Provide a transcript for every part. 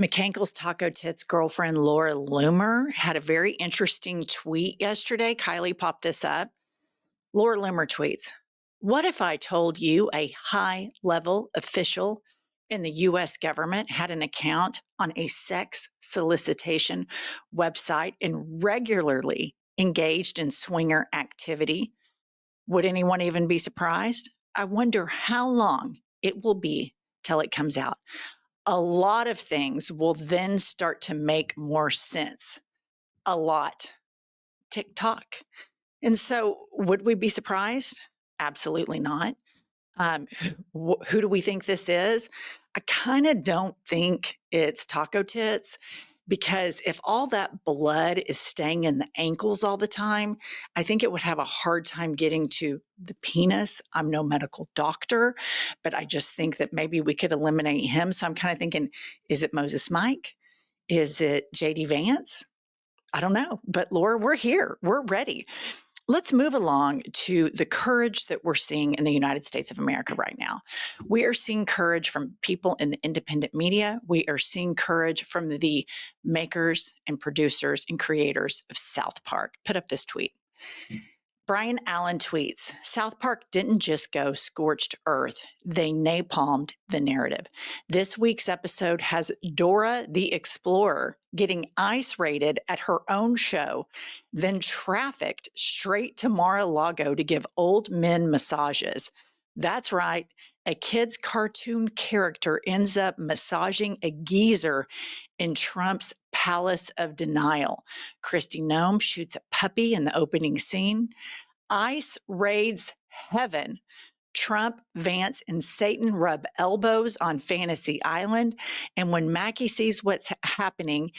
McCankle's Taco Tits girlfriend, Laura Loomer, had a very interesting tweet yesterday. Kylie popped this up. Laura Loomer tweets, "What if I told you a high level official in the US government had an account on a sex solicitation website and regularly engaged in swinger activity? Would anyone even be surprised? I wonder how long it will be till it comes out. A lot of things will then start to make more sense. A lot. TikTok. And so, would we be surprised? Absolutely not. Who do we think this is? I kind of don't think it's Taco Tits because if all that blood is staying in the ankles all the time, I think it would have a hard time getting to the penis. I'm no medical doctor, but I just think that maybe we could eliminate him. So I'm kind of thinking, is it Moses Mike? Is it JD Vance? I don't know. But Laura, we're here. We're ready. Let's move along to the courage that we're seeing in the United States of America right now. We are seeing courage from people in the independent media. We are seeing courage from the makers and producers and creators of South Park. Put up this tweet. Brian Allen tweets, South Park didn't just go scorched earth, they napalmed the narrative. This week's episode has Dora the Explorer getting ice rated at her own show, then trafficked straight to Mar-a-Lago to give old men massages. That's right. A kid's cartoon character ends up massaging a geezer in Trump's Palace of Denial. Kristi Noem shoots a puppy in the opening scene. ICE raids heaven. Trump, Vance, and Satan rub elbows on Fantasy Island. And when Mackey sees what's happening,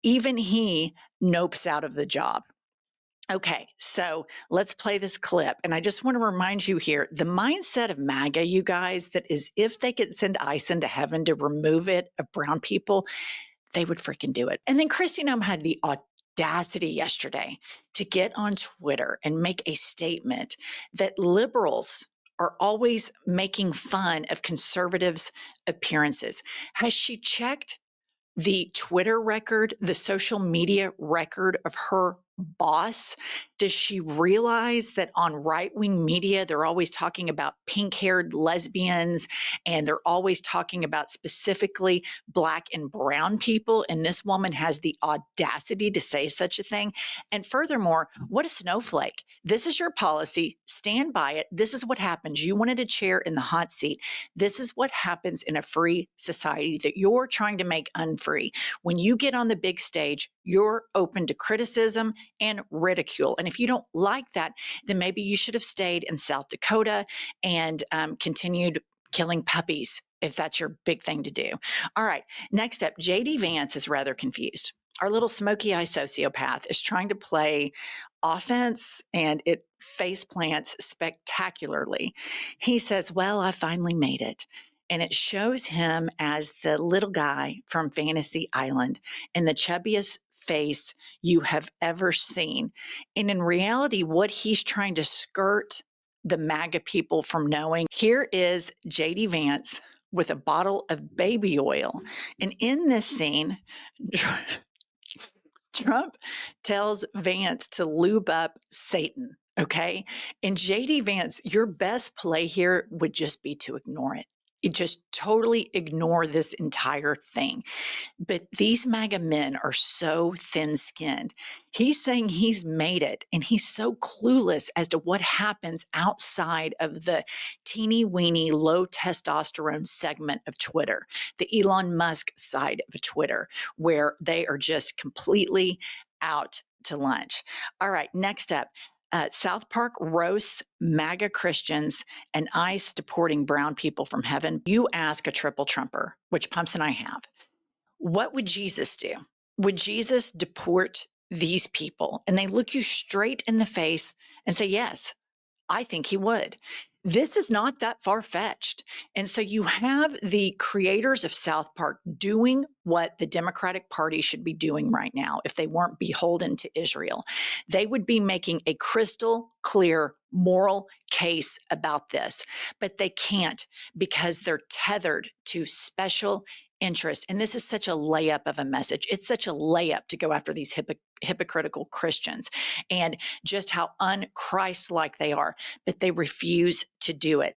even he nopes out of the job. Okay, so let's play this clip. And I just want to remind you here, the mindset of MAGA, you guys, that is if they could send ICE into heaven to remove it of brown people, they would freaking do it. And then Kristi Noem had the audacity yesterday to get on Twitter and make a statement that liberals are always making fun of conservatives' appearances. Has she checked the Twitter record, the social media record of her boss? Does she realize that on right-wing media, they're always talking about pink-haired lesbians and they're always talking about specifically Black and brown people? And this woman has the audacity to say such a thing. And furthermore, what a snowflake. This is your policy. Stand by it. This is what happens. You wanted a chair in the hot seat. This is what happens in a free society that you're trying to make unfree. When you get on the big stage, you're open to criticism and ridicule. And if you don't like that, then maybe you should have stayed in South Dakota and continued killing puppies, if that's your big thing to do. All right, next up, JD Vance is rather confused. Our little smoky eye sociopath is trying to play offense and it face plants spectacularly. He says, well, I finally made it. And it shows him as the little guy from Fantasy Island and the chubbiest face you have ever seen. And in reality, what he's trying to skirt the MAGA people from knowing, here is JD Vance with a bottle of baby oil. And in this scene, Trump tells Vance to lube up Satan. Okay. And JD Vance, your best play here would just be to ignore it. Just totally ignore this entire thing. But these MAGA men are so thin-skinned. He's saying he's made it, and he's so clueless as to what happens outside of the teeny-weeny, low testosterone segment of Twitter, the Elon Musk side of Twitter, where they are just completely out to lunch. All right, next up. South Park roasts MAGA Christians and ICE deporting brown people from heaven. You ask a triple Trumper, which Pumps and I have, what would Jesus do? Would Jesus deport these people? And they look you straight in the face and say, yes, I think he would. This is not that far-fetched. And so you have the creators of South Park doing what the Democratic Party should be doing right now if they weren't beholden to Israel. They would be making a crystal clear moral case about this, but they can't because they're tethered to special interest. And this is such a layup of a message. It's such a layup to go after these hypocritical Christians and just how un-Christ-like they are, but they refuse to do it.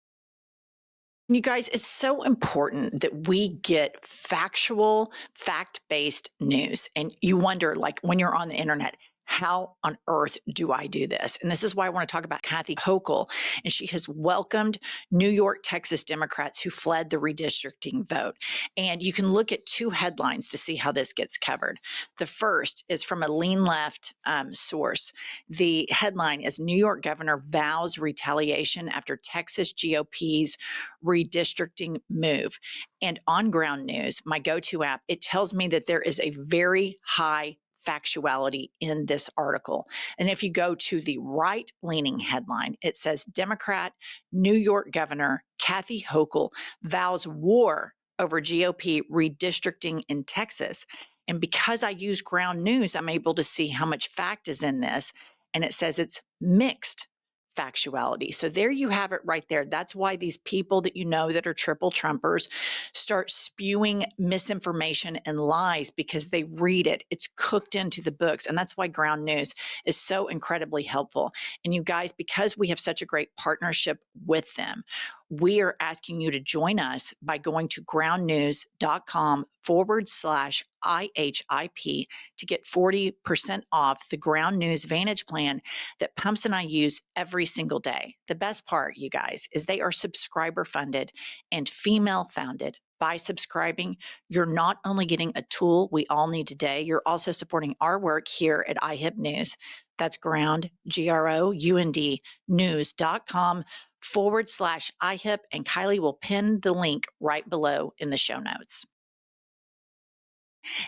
You guys, it's so important that we get factual, fact-based news. And you wonder, like, when you're on the internet, how on earth do I do this? And this is why I want to talk about Kathy Hochul. And she has welcomed New York, Texas Democrats who fled the redistricting vote. And you can look at two headlines to see how this gets covered. The first is from a lean left source. The headline is New York governor vows retaliation after Texas GOP's redistricting move. And on Ground News, my go-to app, it tells me that there is a very high factuality in this article. And if you go to the right-leaning headline, it says Democrat New York Governor Kathy Hochul vows war over GOP redistricting in Texas. And because I use Ground News, I'm able to see how much fact is in this. And it says it's mixed factuality. So there you have it right there. That's why these people that you know that are triple Trumpers start spewing misinformation and lies, because they read it. It's cooked into the books. And that's why Ground News is so incredibly helpful. And you guys, because we have such a great partnership with them, we are asking you to join us by going to groundnews.com/IHIP to get 40% off the Ground News Vantage plan that Pumps and I use every single day. The best part, you guys, is they are subscriber funded and female founded. By subscribing, you're not only getting a tool we all need today, you're also supporting our work here at IHIP News. That's ground, GROUND, news.com/IHIP, and Kylie will pin the link right below in the show notes.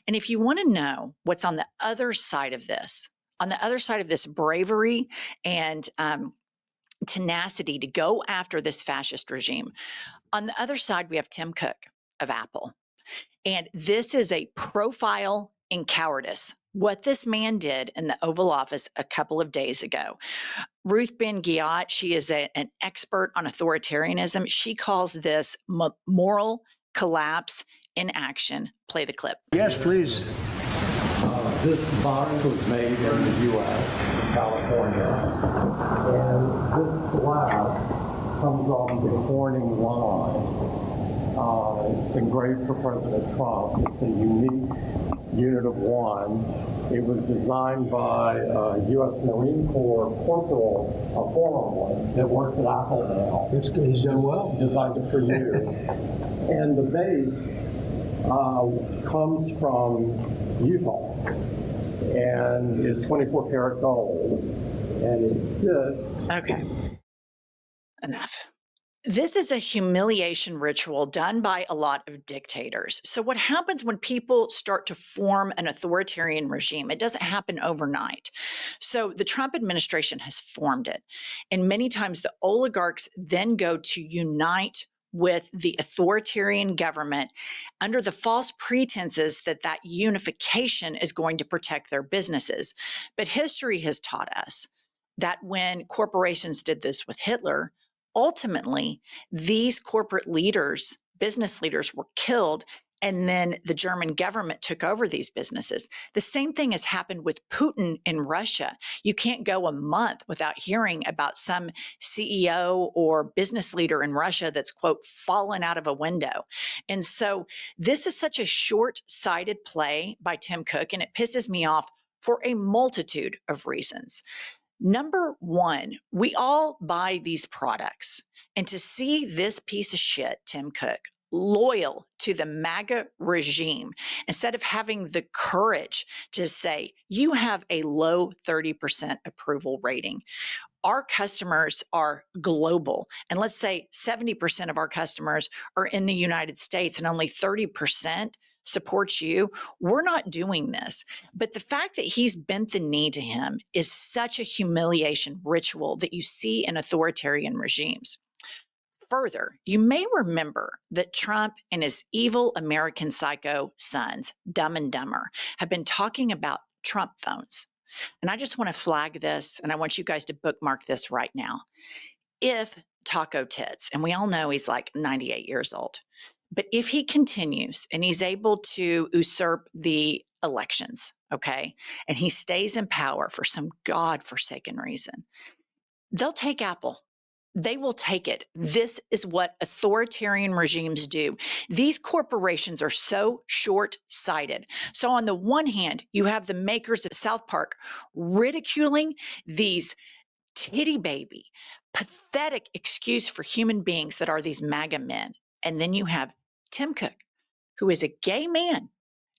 And if you want to know what's on the other side of this, bravery and tenacity to go after this fascist regime, on the other side, we have Tim Cook of Apple. And this is a profile in cowardice. What this man did in the Oval Office a couple of days ago. Ruth Ben-Ghiat, she is an expert on authoritarianism. She calls this moral collapse in action. Play the clip. Yes, please. This box was made in the U.S., California, and this glass comes off the Corning line. It's engraved for President Trump. It's a unique unit of one. It was designed by a U.S. Marine Corps corporal, a former one, that works at Apple now. That's good. He's done well. Designed it for you. And the base comes from Utah and is 24 karat gold. And it sits. Okay. Enough. This is a humiliation ritual done by a lot of dictators. So what happens when people start to form an authoritarian regime? It doesn't happen overnight. So the Trump administration has formed it. And many times the oligarchs then go to unite with the authoritarian government under the false pretenses that that unification is going to protect their businesses. But history has taught us that when corporations did this with Hitler, ultimately, these corporate leaders, business leaders, were killed, and then the German government took over these businesses. The same thing has happened with Putin in Russia. You can't go a month without hearing about some CEO or business leader in Russia that's, quote, fallen out of a window. And so this is such a short-sighted play by Tim Cook, and it pisses me off for a multitude of reasons. Number one, we all buy these products. And to see this piece of shit, Tim Cook, loyal to the MAGA regime, instead of having the courage to say, you have a low 30% approval rating. Our customers are global. And let's say 70% of our customers are in the United States and only 30% supports you. We're not doing this. But the fact that he's bent the knee to him is such a humiliation ritual that you see in authoritarian regimes. Further, you may remember that Trump and his evil American psycho sons, Dumb and Dumber, have been talking about Trump phones. And I just want to flag this, and I want you guys to bookmark this right now. If Taco Tits, and we all know he's like 98 years old, But if he continues and he's able to usurp the elections, okay, and he stays in power for some godforsaken reason, they'll take Apple. They will take it. This is what authoritarian regimes do. These corporations are so short sighted. So, on the one hand, you have the makers of South Park ridiculing these titty baby, pathetic excuse for human beings that are these MAGA men. And then you have Tim Cook, who is a gay man,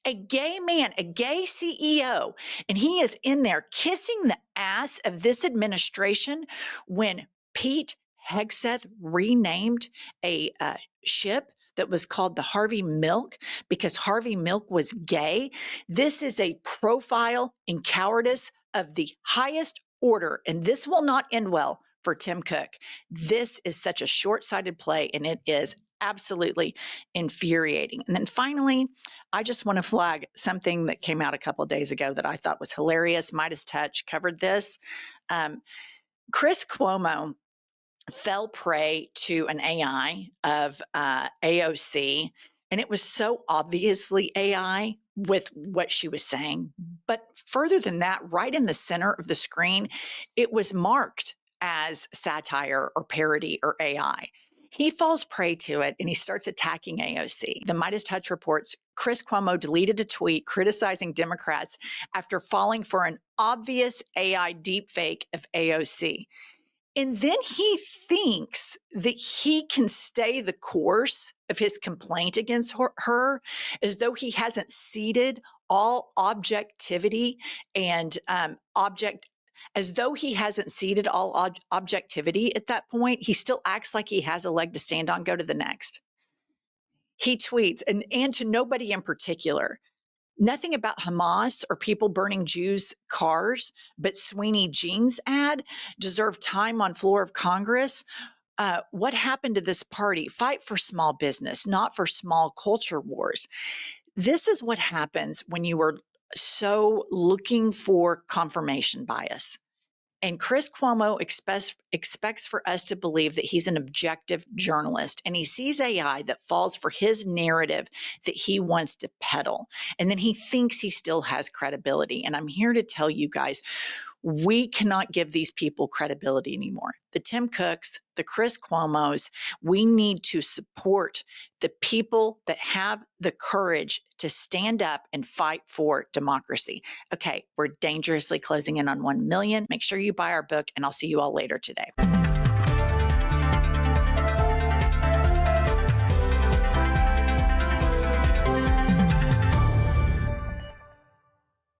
a gay CEO, and he is in there kissing the ass of this administration when Pete Hegseth renamed a ship that was called the Harvey Milk because Harvey Milk was gay. This is a profile in cowardice of the highest order, and this will not end well for Tim Cook. This is such a short-sighted play, and it is absolutely infuriating. And then finally, I just want to flag something that came out a couple of days ago that I thought was hilarious. Midas Touch covered this. Chris Cuomo fell prey to an AI of AOC, and it was so obviously AI with what she was saying. But further than that, right in the center of the screen, it was marked as satire or parody or AI. He falls prey to it and he starts attacking AOC. The Midas Touch reports Chris Cuomo deleted a tweet criticizing Democrats after falling for an obvious AI deepfake of AOC. And then he thinks that he can stay the course of his complaint against her as though he hasn't ceded all objectivity and as though he hasn't ceded all objectivity at that point. He still acts like he has a leg to stand on. Go to the next. He tweets, and to nobody in particular, nothing about Hamas or people burning Jews' cars, but Sweeney Jean's ad deserved time on floor of Congress. What happened to this party? Fight for small business, not for small culture wars. This is what happens when you are so looking for confirmation bias. And Chris Cuomo expects for us to believe that he's an objective journalist, and he sees AI that falls for his narrative that he wants to peddle. And then he thinks he still has credibility. And I'm here to tell you guys, we cannot give these people credibility anymore. The Tim Cooks, the Chris Cuomos, we need to support the people that have the courage to stand up and fight for democracy. Okay, we're dangerously closing in on 1 million. Make sure you buy our book, and I'll see you all later today.